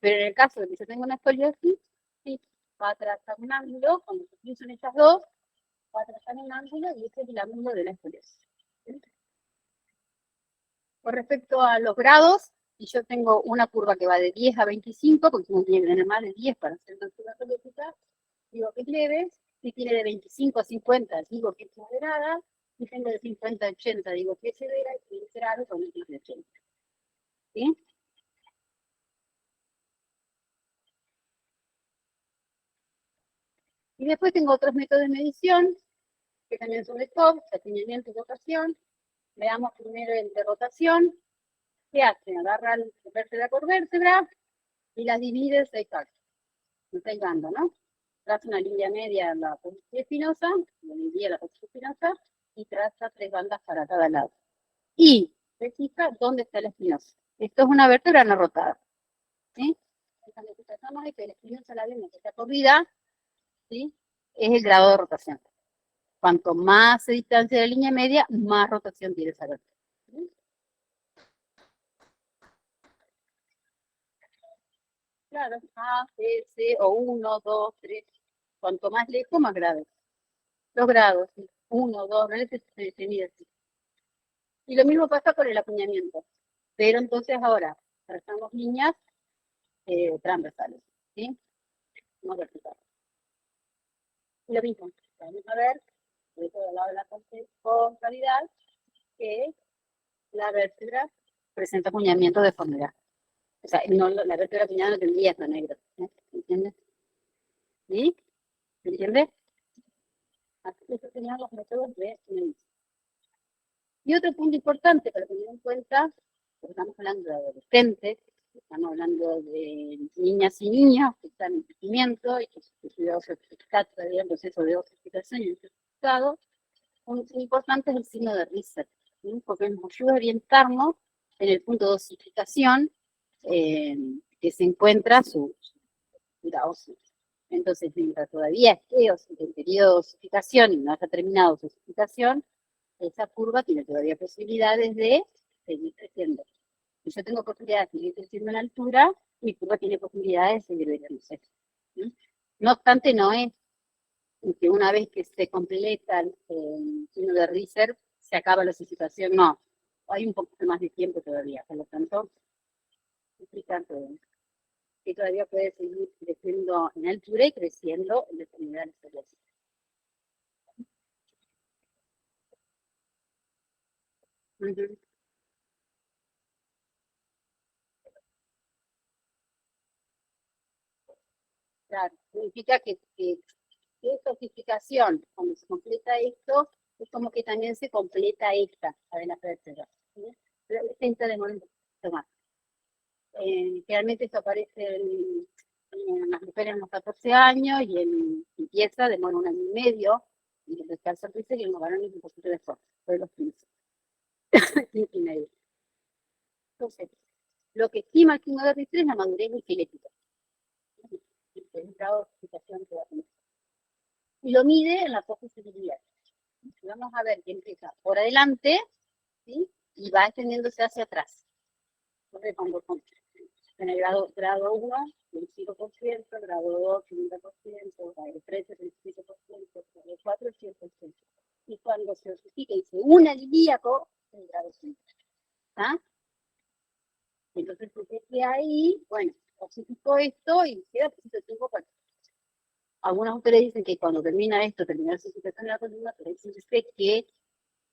Pero en el caso de que yo tenga una escoliosis, sí, va a trazar un ángulo, cuando Y son estas dos, va a trazar un ángulo y este es el ángulo de la escoliosis. Con respecto a los grados, si yo tengo una curva que va de 10 a 25, porque uno tiene que tener más de 10 para hacer una curva escológica, digo que es leve. Si tiene de 25 a 50, digo que es moderada. Si tengo de 50 a 80, digo que es severa, y es grave con el de 80. ¿Sí? Y después tengo otros métodos de medición, que también son de TOP, atendimiento y rotación. Veamos primero el de rotación. ¿Qué hace? Agarra vértebra por vértebra y las divide en 6 partes. En 6 bandas, ¿no? Traza una línea media en la posición espinosa, lo divide la posición espinosa, y traza 3 bandas para cada lado. Y se fija dónde está la espinosa. Esto es una vértebra no rotada. ¿Sí? Cuando tratamos de que la espinosa la vemos que está corrida, ¿sí? Es el grado de rotación. Cuanto más se distancia de la línea media, más rotación tiene esa vértebra. ¿Sí? Claro, A, B, C, o 1, 2, 3. Cuanto más lejos, más grave. Los grados, 1, 2, se mide así. Y lo mismo pasa con el apuñamiento. Pero entonces ahora trazamos líneas transversales, ¿sí? No verticales. Y lo mismo, vamos a ver, de todo lado de la con claridad, que la vértebra presenta apuñamiento de deformidad. O sea, no, la vértebra apuñada no tendría esto negro. ¿Entiendes? ¿Sí? ¿Se entiende? Así que estos serían los métodos de medición. Y otro punto importante para tener en cuenta, porque estamos hablando de adolescentes, estamos hablando de niñas y niños que están en crecimiento y que su cuidado está todavía en proceso de osificación y estado. Un importante es el signo de Richter, ¿sí? Porque nos ayuda a orientarnos en el punto de osificación que se encuentra su estructura ósea. Entonces, mientras todavía esté en periodo de osificación y no haya terminado su osificación, esa curva tiene todavía posibilidades de seguir creciendo. Si yo tengo posibilidades de seguir creciendo en altura, mi curva tiene posibilidades de seguir reduciéndose. No obstante, no es que una vez que se completa el signo de Richter, se acaba la osificación. No, hay un poquito más de tiempo todavía. Por lo tanto, que todavía puede seguir creciendo en altura y creciendo en determinadas especies. Claro, significa que esta osificación, cuando se completa esto, es como que también se completa esta cadena vértebra. ¿Sí? Pero esta demora un poquito más. Generalmente esto aparece en las mujeres a los 14 años y en limpieza demora 1 año y medio, y en el caso dice que en los varones un poquito después, de los 15. 15 y medio. Entonces, lo que estima el signo de Richter es la madurez esquelética. El grado de osificación que va a tener. Y lo mide en la posibilidad. Vamos a ver que empieza por adelante, ¿sí? Y va extendiéndose hacia atrás. Entonces, cuando en el grado 1, 25%, grado 2, 50%, grado 3, 75%, grado 4, 100%. Y cuando se osifica y se une al ilíaco, el grado 5. ¿Ah? Entonces, desde ahí, bueno, osificó esto y queda poquito tiempo para. Algunos autores dicen que cuando termina esto, termina la osificación de la columna, pero dice que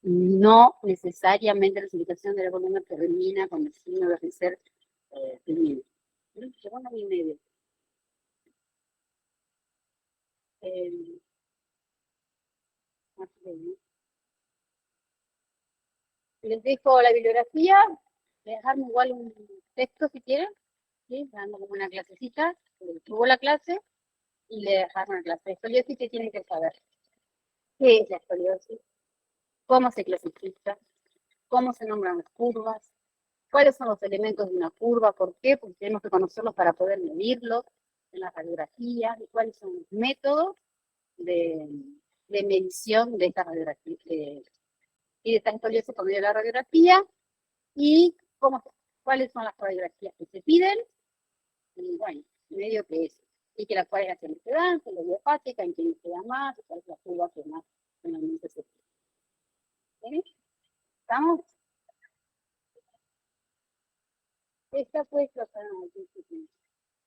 no necesariamente la osificación de la columna termina con el signo de Richter termina. Llegó a 1 año y medio. Les dejo la bibliografía, les dejarme igual un texto si quieren, ¿sí? Dando como una clasecita, subo la clase y le dejaron una clase de escoliosis que tienen que saber. ¿Qué es la escoliosis? ¿Cómo se clasifica? ¿Cómo se nombran las curvas? ¿Cuáles son los elementos de una curva? ¿Por qué? Porque tenemos que conocerlos para poder medirlos en las radiografías y cuáles son los métodos de medición de estas radiografías y de esta escoliosis por medio de la radiografía y cuáles son las radiografías que se piden y bueno, medio que eso. y que la cual es la antioxidante, la idiopática, en quienes se da más, y cuál es la curva que más finalmente se tiene. ¿Sí? ¿Estamos? Esta fue la disciplina.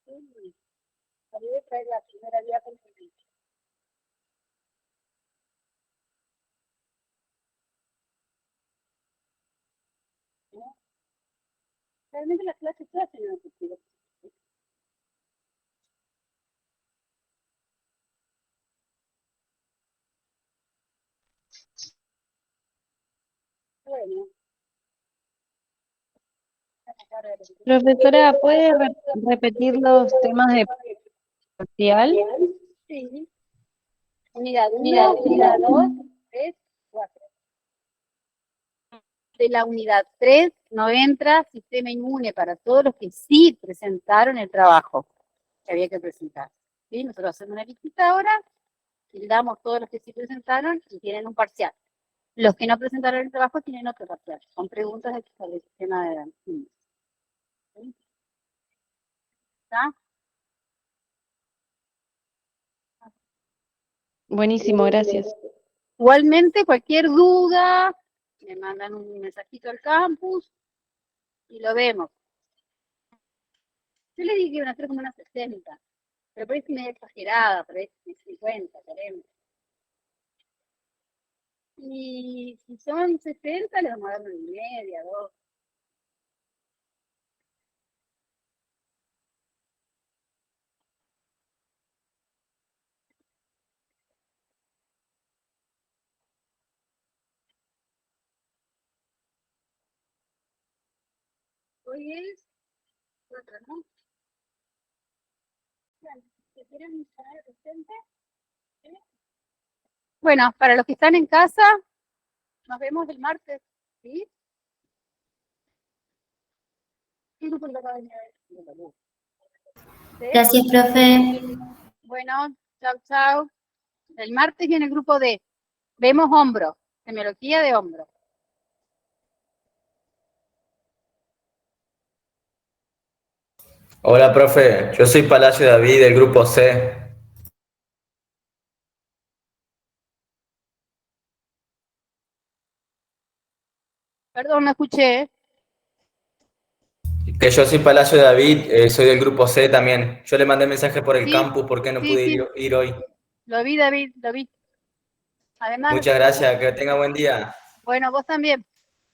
Sí. Voy a traer la primera diapositiva. ¿No? Realmente las clases todas tienen objetivos. Bueno. Profesora, ¿puede repetir los temas de parcial? Sí. Unidad 1, unidad 2, 3, 4. De la unidad 3 no entra sistema inmune para todos los que sí presentaron el trabajo que había que presentar. ¿Sí? Nosotros hacemos una visita ahora, y damos todos los que sí presentaron y tienen un parcial. Los que no presentaron el trabajo tienen otro parcial. Son preguntas del sistema de inmune. ¿Sí? ¿Está? Buenísimo, gracias. Igualmente, cualquier duda, me mandan un mensajito al campus y lo vemos. Yo le dije que iban a hacer como unas 60, pero por ahí es medio exagerada, por ahí es 50, queremos. Y si son 60, les vamos a dar 1,5, 2. Hoy es 4, ¿no? ¿Se quieren instalar presente? ¿Sí? Bueno, para los que están en casa, nos vemos el martes, ¿sí? ¿Qué grupo le va a venir a ver? ¿Sí? Gracias, profe. Bueno, chau, chau. El martes viene el grupo D. Vemos hombro, semiología de hombro. Hola, profe. Yo soy Palacio David del grupo C. Perdón, no escuché. Que yo soy Palacio David, soy del grupo C también. Yo le mandé mensaje por el Sí, campus porque no sí, pude sí. ir hoy. Lo vi, David, lo vi. Además, Muchas gracias, que tenga buen día. bueno, vos también.